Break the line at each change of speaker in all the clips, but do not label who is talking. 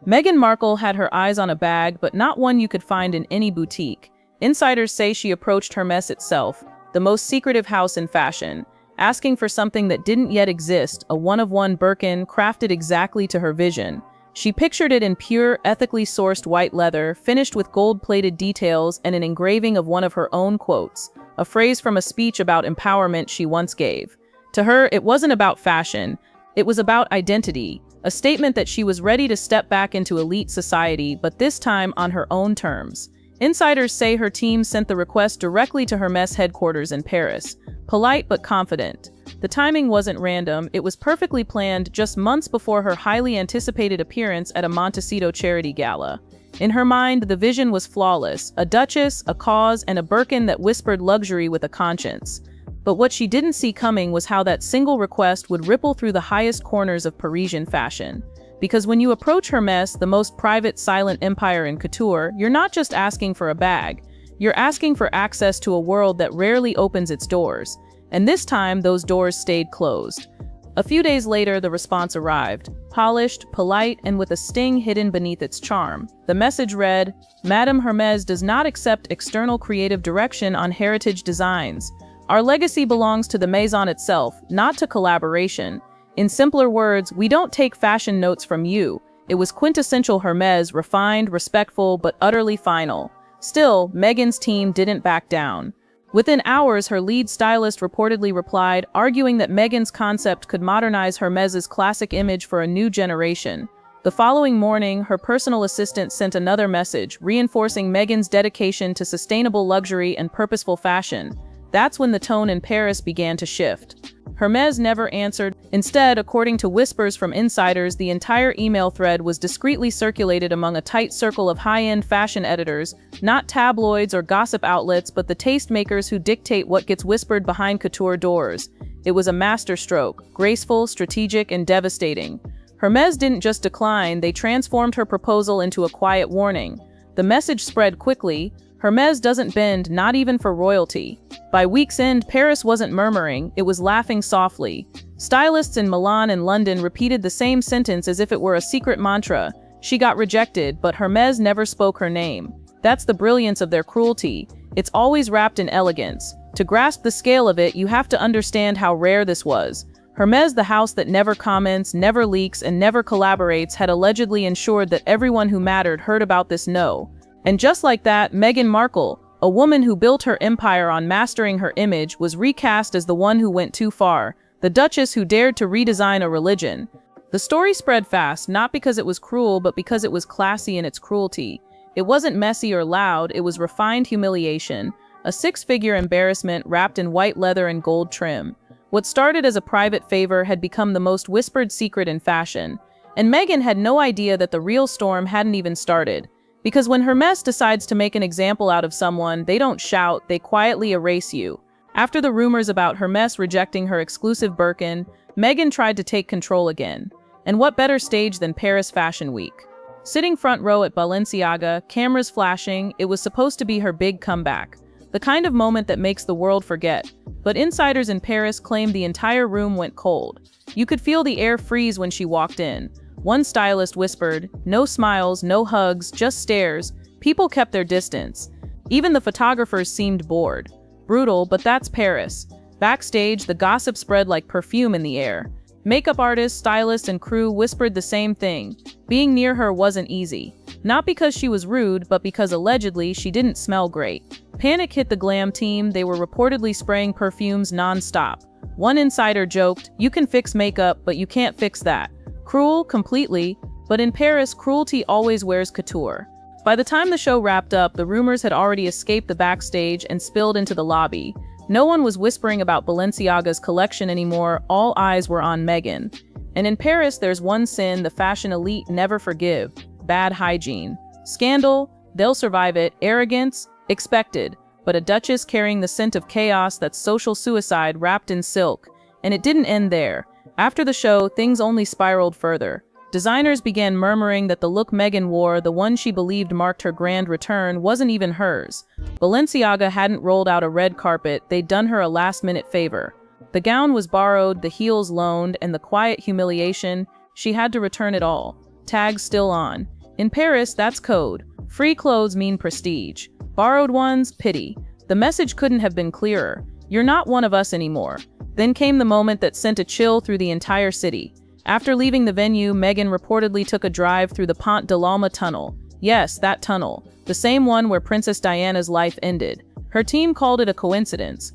Meghan Markle had her eyes on a bag, but not one you could find in any boutique. Insiders say she approached Hermès itself, the most secretive house in fashion, asking for something that didn't yet exist, a one-of-one Birkin crafted exactly to her vision. She pictured it in pure, ethically sourced white leather, finished with gold-plated details and an engraving of one of her own quotes, a phrase from a speech about empowerment she once gave. To her, it wasn't about fashion, it was about identity, a statement that she was ready to step back into elite society, but this time on her own terms. Insiders say her team sent the request directly to Hermès headquarters in Paris, polite but confident. The timing wasn't random, it was perfectly planned just months before her highly anticipated appearance at a Montecito charity gala. In her mind, the vision was flawless, a duchess, a cause, and a Birkin that whispered luxury with a conscience. But what she didn't see coming was how that single request would ripple through the highest corners of Parisian fashion. Because when you approach Hermès, the most private, silent empire in couture, you're not just asking for a bag. You're asking for access to a world that rarely opens its doors. And this time, those doors stayed closed. A few days later, the response arrived, polished, polite, and with a sting hidden beneath its charm. The message read, "Madame Hermès does not accept external creative direction on heritage designs. Our legacy belongs to the maison itself, not to collaboration. In simpler words, we don't take fashion notes from you." It was quintessential Hermès, refined, respectful, but utterly final. Still, Meghan's team didn't back down. Within hours, her lead stylist reportedly replied, arguing that Meghan's concept could modernize Hermès's classic image for a new generation. The following morning, her personal assistant sent another message, reinforcing Meghan's dedication to sustainable luxury and purposeful fashion. That's when the tone in Paris began to shift. Hermès never answered. Instead, according to whispers from insiders, the entire email thread was discreetly circulated among a tight circle of high-end fashion editors, not tabloids or gossip outlets, but the tastemakers who dictate what gets whispered behind couture doors. It was a masterstroke, graceful, strategic, and devastating. Hermès didn't just decline, they transformed her proposal into a quiet warning. The message spread quickly. Hermès doesn't bend, not even for royalty. By week's end, Paris wasn't murmuring, it was laughing softly. Stylists in Milan and London repeated the same sentence as if it were a secret mantra. She got rejected, but Hermès never spoke her name. That's the brilliance of their cruelty. It's always wrapped in elegance. To grasp the scale of it, you have to understand how rare this was. Hermès, the house that never comments, never leaks, and never collaborates, had allegedly ensured that everyone who mattered heard about this no. And just like that, Meghan Markle, a woman who built her empire on mastering her image, was recast as the one who went too far, the duchess who dared to redesign a religion. The story spread fast, not because it was cruel, but because it was classy in its cruelty. It wasn't messy or loud, it was refined humiliation, a six-figure embarrassment wrapped in white leather and gold trim. What started as a private favor had become the most whispered secret in fashion. And Meghan had no idea that the real storm hadn't even started. Because when Hermès decides to make an example out of someone, they don't shout, they quietly erase you. After the rumors about Hermès rejecting her exclusive Birkin, Meghan tried to take control again. And what better stage than Paris Fashion Week? Sitting front row at Balenciaga, cameras flashing, it was supposed to be her big comeback. The kind of moment that makes the world forget. But insiders in Paris claimed the entire room went cold. You could feel the air freeze when she walked in. One stylist whispered, "No smiles, no hugs, just stares." People kept their distance. Even the photographers seemed bored. Brutal, but that's Paris. Backstage, the gossip spread like perfume in the air. Makeup artists, stylists, and crew whispered the same thing. Being near her wasn't easy. Not because she was rude, but because allegedly she didn't smell great. Panic hit the glam team, they were reportedly spraying perfumes non-stop. One insider joked, "You can fix makeup, but you can't fix that." Cruel, completely, but in Paris, cruelty always wears couture. By the time the show wrapped up, the rumors had already escaped the backstage and spilled into the lobby. No one was whispering about Balenciaga's collection anymore, all eyes were on Meghan. And in Paris, there's one sin the fashion elite never forgive: bad hygiene. Scandal, they'll survive it. Arrogance, expected. But a duchess carrying the scent of chaos, that's social suicide wrapped in silk. And it didn't end there. After the show, things only spiraled further. Designers began murmuring that the look Meghan wore, the one she believed marked her grand return, wasn't even hers. Balenciaga hadn't rolled out a red carpet, they'd done her a last-minute favor. The gown was borrowed, the heels loaned, and the quiet humiliation, she had to return it all. Tags still on. In Paris, that's code. Free clothes mean prestige. Borrowed ones, pity. The message couldn't have been clearer. You're not one of us anymore. Then came the moment that sent a chill through the entire city. After leaving the venue, Meghan reportedly took a drive through the Pont de l'Alma tunnel. Yes, that tunnel. The same one where Princess Diana's life ended. Her team called it a coincidence.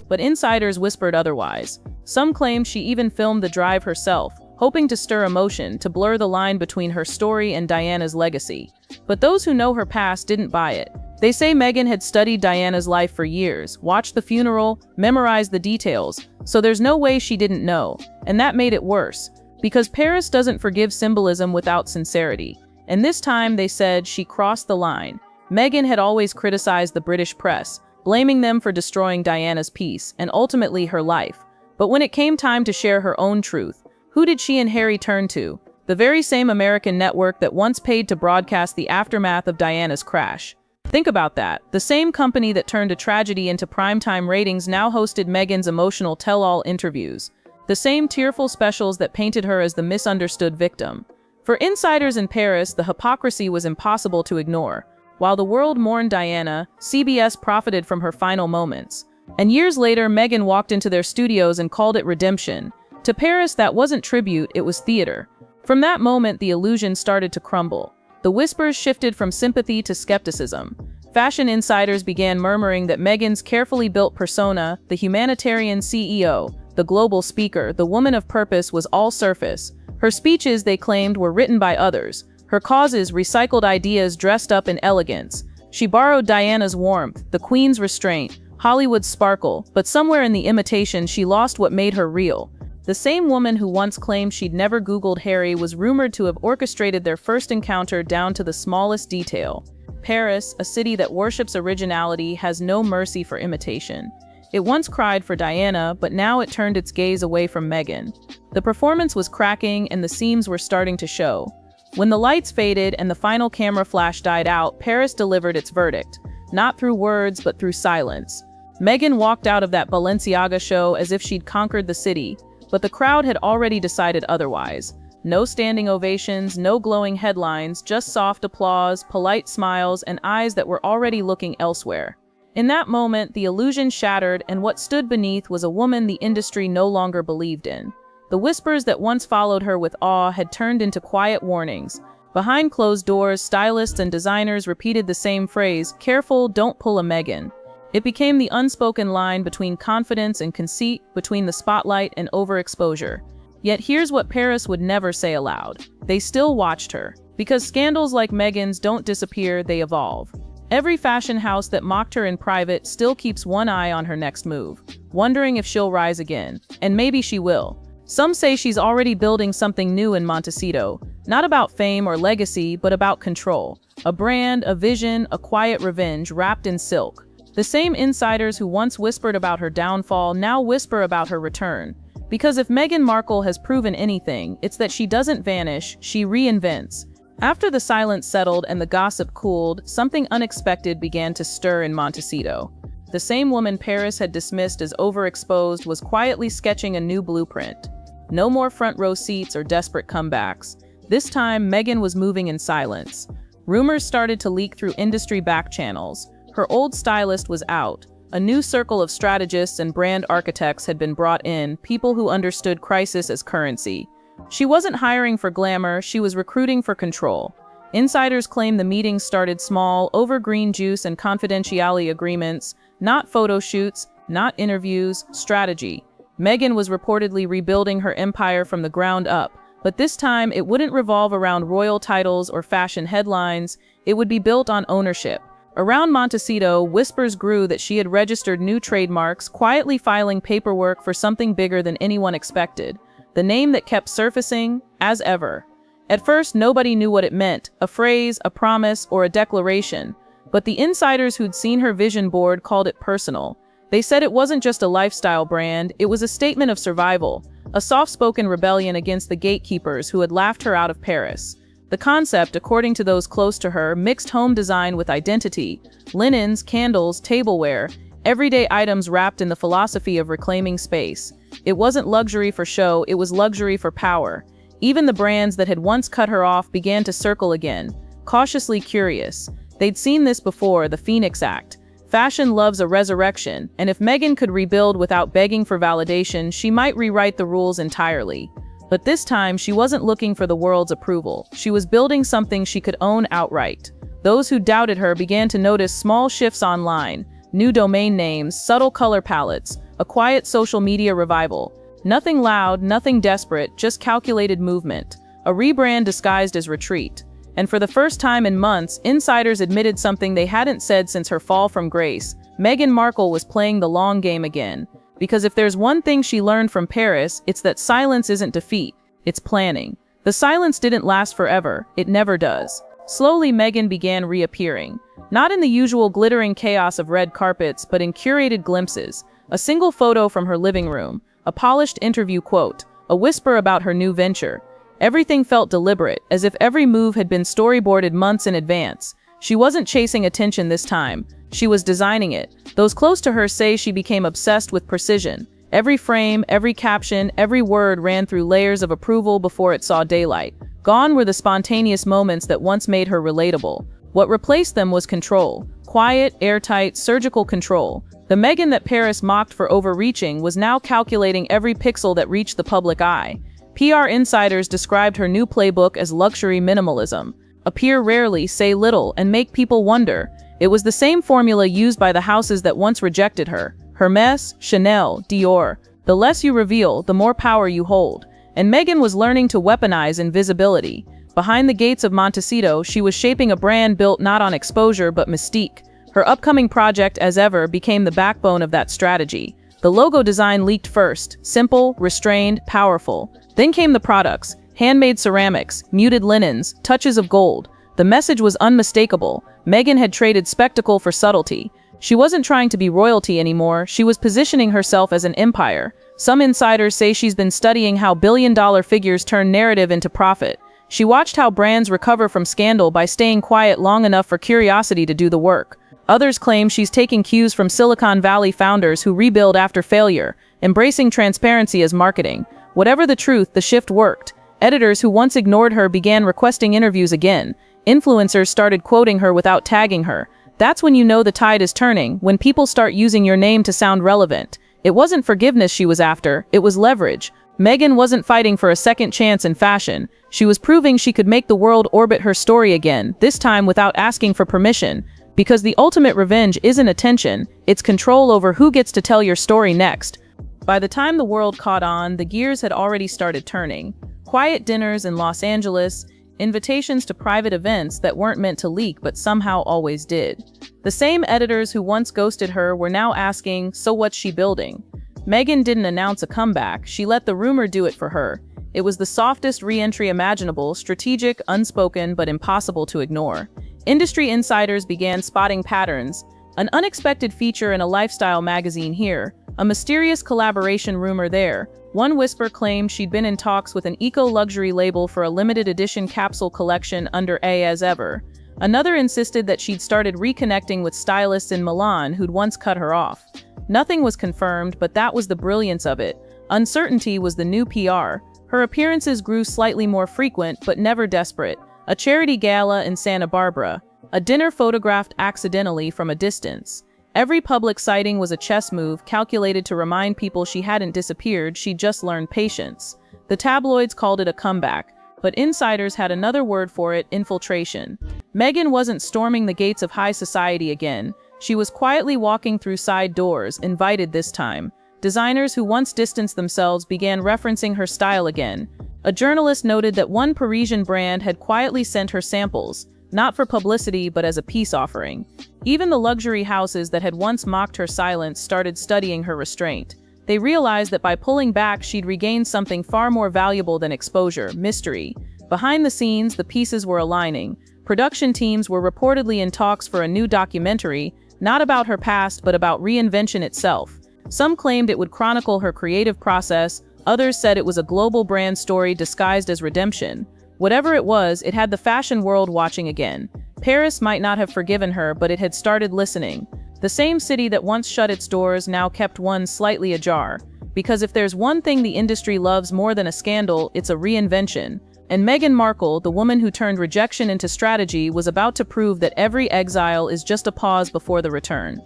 But insiders whispered otherwise. Some claim she even filmed the drive herself, hoping to stir emotion to blur the line between her story and Diana's legacy. But those who know her past didn't buy it. They say Meghan had studied Diana's life for years, watched the funeral, memorized the details, so there's no way she didn't know. And that made it worse, because Paris doesn't forgive symbolism without sincerity. And this time they said she crossed the line. Meghan had always criticized the British press, blaming them for destroying Diana's peace and ultimately her life. But when it came time to share her own truth, who did she and Harry turn to? The very same American network that once paid to broadcast the aftermath of Diana's crash. Think about that. The same company that turned a tragedy into primetime ratings now hosted Meghan's emotional tell-all interviews. The same tearful specials that painted her as the misunderstood victim. For insiders in Paris, the hypocrisy was impossible to ignore. While the world mourned Diana, CBS profited from her final moments. And years later, Meghan walked into their studios and called it redemption. To Paris, that wasn't tribute, it was theater. From that moment, the illusion started to crumble. The whispers shifted from sympathy to skepticism. Fashion insiders began murmuring that Meghan's carefully built persona, the humanitarian CEO, the global speaker, the woman of purpose, was all surface. Her speeches, they claimed, were written by others. Her causes, recycled ideas dressed up in elegance. She borrowed Diana's warmth, the Queen's restraint, Hollywood's sparkle, but somewhere in the imitation she lost what made her real. The same woman who once claimed she'd never Googled Harry was rumored to have orchestrated their first encounter down to the smallest detail. Paris, a city that worships originality, has no mercy for imitation. It once cried for Diana, but now it turned its gaze away from Meghan. The performance was cracking and the seams were starting to show. When the lights faded and the final camera flash died out, Paris delivered its verdict. Not through words, but through silence. Meghan walked out of that Balenciaga show as if she'd conquered the city, but the crowd had already decided otherwise. No standing ovations, no glowing headlines, just soft applause, polite smiles, and eyes that were already looking elsewhere. In that moment, the illusion shattered, and what stood beneath was a woman the industry no longer believed in. The whispers that once followed her with awe had turned into quiet warnings. Behind closed doors, stylists and designers repeated the same phrase, "Careful, don't pull a Meghan." It became the unspoken line between confidence and conceit, between the spotlight and overexposure. Yet here's what Paris would never say aloud. They still watched her. Because scandals like Meghan's don't disappear, they evolve. Every fashion house that mocked her in private still keeps one eye on her next move, wondering if she'll rise again. And maybe she will. Some say she's already building something new in Montecito, not about fame or legacy, but about control. A brand, a vision, a quiet revenge wrapped in silk. The same insiders who once whispered about her downfall now whisper about her return. Because if Meghan Markle has proven anything, it's that she doesn't vanish, she reinvents. After the silence settled and the gossip cooled, something unexpected began to stir in Montecito. The same woman Paris had dismissed as overexposed was quietly sketching a new blueprint. No more front row seats or desperate comebacks. This time, Meghan was moving in silence. Rumors started to leak through industry back channels. Her old stylist was out. A new circle of strategists and brand architects had been brought in, people who understood crisis as currency. She wasn't hiring for glamour, she was recruiting for control. Insiders claim the meetings started small, over green juice and confidentiality agreements, not photo shoots, not interviews, strategy. Meghan was reportedly rebuilding her empire from the ground up, but this time it wouldn't revolve around royal titles or fashion headlines, it would be built on ownership. Around Montecito, whispers grew that she had registered new trademarks, quietly filing paperwork for something bigger than anyone expected. The name that kept surfacing, as ever. At first, nobody knew what it meant, a phrase, a promise, or a declaration. But the insiders who'd seen her vision board called it personal. They said it wasn't just a lifestyle brand, it was a statement of survival, a soft-spoken rebellion against the gatekeepers who had laughed her out of Paris. The concept, according to those close to her, mixed home design with identity, linens, candles, tableware. everyday items wrapped in the philosophy of reclaiming space. It wasn't luxury for show, it was luxury for power. Even the brands that had once cut her off began to circle again, cautiously curious. They'd seen this before, the Phoenix Act. Fashion loves a resurrection, and if Meghan could rebuild without begging for validation, she might rewrite the rules entirely. But this time, she wasn't looking for the world's approval. She was building something she could own outright. Those who doubted her began to notice small shifts online, new domain names, subtle color palettes, a quiet social media revival. Nothing loud, nothing desperate, just calculated movement. A rebrand disguised as retreat. And for the first time in months, insiders admitted something they hadn't said since her fall from grace. Meghan Markle was playing the long game again. Because if there's one thing she learned from Paris, it's that silence isn't defeat, it's planning. The silence didn't last forever, it never does. Slowly, Meghan began reappearing. Not in the usual glittering chaos of red carpets, but in curated glimpses. A single photo from her living room, a polished interview quote, a whisper about her new venture. Everything felt deliberate, as if every move had been storyboarded months in advance. She wasn't chasing attention this time. She was designing it. Those close to her say she became obsessed with precision. Every frame, every caption, every word ran through layers of approval before it saw daylight. Gone were the spontaneous moments that once made her relatable. What replaced them was control. Quiet, airtight, surgical control. The Meghan that Paris mocked for overreaching was now calculating every pixel that reached the public eye. PR insiders described her new playbook as luxury minimalism. Appear rarely, say little, and make people wonder. It was the same formula used by the houses that once rejected her. Hermès, Chanel, Dior. The less you reveal, the more power you hold. And Meghan was learning to weaponize invisibility. Behind the gates of Montecito, she was shaping a brand built not on exposure but mystique. Her upcoming project, as ever, became the backbone of that strategy. The logo design leaked first, simple, restrained, powerful. Then came the products, handmade ceramics, muted linens, touches of gold. The message was unmistakable. Meghan had traded spectacle for subtlety. She wasn't trying to be royalty anymore, she was positioning herself as an empire. Some insiders say she's been studying how billion-dollar figures turn narrative into profit. She watched how brands recover from scandal by staying quiet long enough for curiosity to do the work. Others claim she's taking cues from Silicon Valley founders who rebuild after failure, embracing transparency as marketing. Whatever the truth, the shift worked. Editors who once ignored her began requesting interviews again. Influencers started quoting her without tagging her. That's when you know the tide is turning, when people start using your name to sound relevant. It wasn't forgiveness she was after, it was leverage. Meghan wasn't fighting for a second chance in fashion. She was proving she could make the world orbit her story again, this time without asking for permission. Because the ultimate revenge isn't attention, it's control over who gets to tell your story next. By the time the world caught on, the gears had already started turning. Quiet dinners in Los Angeles, invitations to private events that weren't meant to leak but somehow always did. The same editors who once ghosted her were now asking, so what's she building? Meghan didn't announce a comeback, she let the rumor do it for her. It was the softest re-entry imaginable, strategic, unspoken, but impossible to ignore. Industry insiders began spotting patterns. An unexpected feature in a lifestyle magazine here, a mysterious collaboration rumor there. One whisper claimed she'd been in talks with an eco-luxury label for a limited edition capsule collection under A as ever. Another insisted that she'd started reconnecting with stylists in Milan who'd once cut her off. Nothing was confirmed, but that was the brilliance of it. Uncertainty was the new PR. Her appearances grew slightly more frequent, but never desperate. A charity gala in Santa Barbara. A dinner photographed accidentally from a distance. Every public sighting was a chess move calculated to remind people she hadn't disappeared, she'd just learned patience. The tabloids called it a comeback, but insiders had another word for it, infiltration. Meghan wasn't storming the gates of high society again. She was quietly walking through side doors, invited this time. Designers who once distanced themselves began referencing her style again. A journalist noted that one Parisian brand had quietly sent her samples, not for publicity but as a peace offering. Even the luxury houses that had once mocked her silence started studying her restraint. They realized that by pulling back she'd regained something far more valuable than exposure, mystery. Behind the scenes, the pieces were aligning. Production teams were reportedly in talks for a new documentary, not about her past but about reinvention itself. Some claimed it would chronicle her creative process, others said it was a global brand story disguised as redemption. Whatever it was, it had the fashion world watching again. Paris might not have forgiven her, but it had started listening. The same city that once shut its doors now kept one slightly ajar. Because if there's one thing the industry loves more than a scandal, it's a reinvention. And Meghan Markle, the woman who turned rejection into strategy, was about to prove that every exile is just a pause before the return.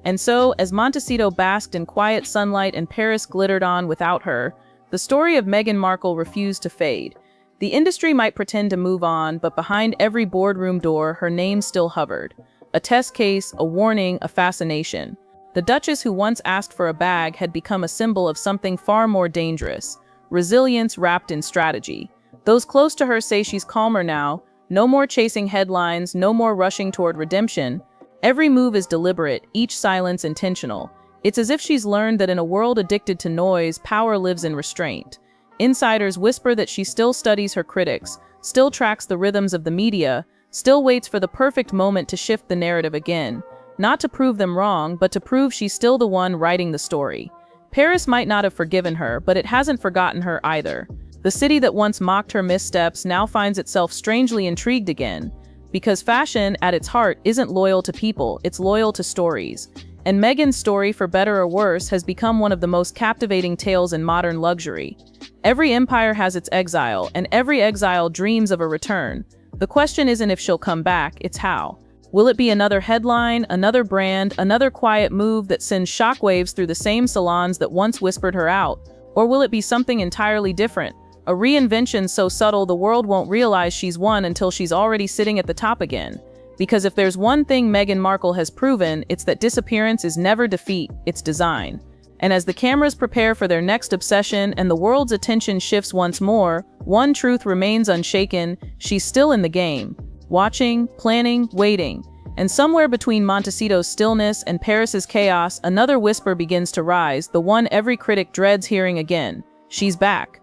And so, as Montecito basked in quiet sunlight and Paris glittered on without her, the story of Meghan Markle refused to fade. The industry might pretend to move on, but behind every boardroom door, her name still hovered. A test case, a warning, a fascination. The duchess who once asked for a bag had become a symbol of something far more dangerous: resilience wrapped in strategy. Those close to her say she's calmer now, no more chasing headlines, no more rushing toward redemption. Every move is deliberate, each silence intentional. It's as if she's learned that in a world addicted to noise, power lives in restraint. Insiders whisper that she still studies her critics, still tracks the rhythms of the media, still waits for the perfect moment to shift the narrative again. Not to prove them wrong, but to prove she's still the one writing the story. Paris might not have forgiven her, but it hasn't forgotten her either. The city that once mocked her missteps now finds itself strangely intrigued again. Because fashion, at its heart, isn't loyal to people, it's loyal to stories. And Meghan's story, for better or worse, has become one of the most captivating tales in modern luxury. Every empire has its exile, and every exile dreams of a return. The question isn't if she'll come back, it's how. Will it be another headline, another brand, another quiet move that sends shockwaves through the same salons that once whispered her out? Or will it be something entirely different? A reinvention so subtle the world won't realize she's won until she's already sitting at the top again. Because if there's one thing Meghan Markle has proven, it's that disappearance is never defeat, it's design. And as the cameras prepare for their next obsession and the world's attention shifts once more, one truth remains unshaken: she's still in the game. Watching, planning, waiting. And somewhere between Montecito's stillness and Paris's chaos, another whisper begins to rise, the one every critic dreads hearing again. She's back.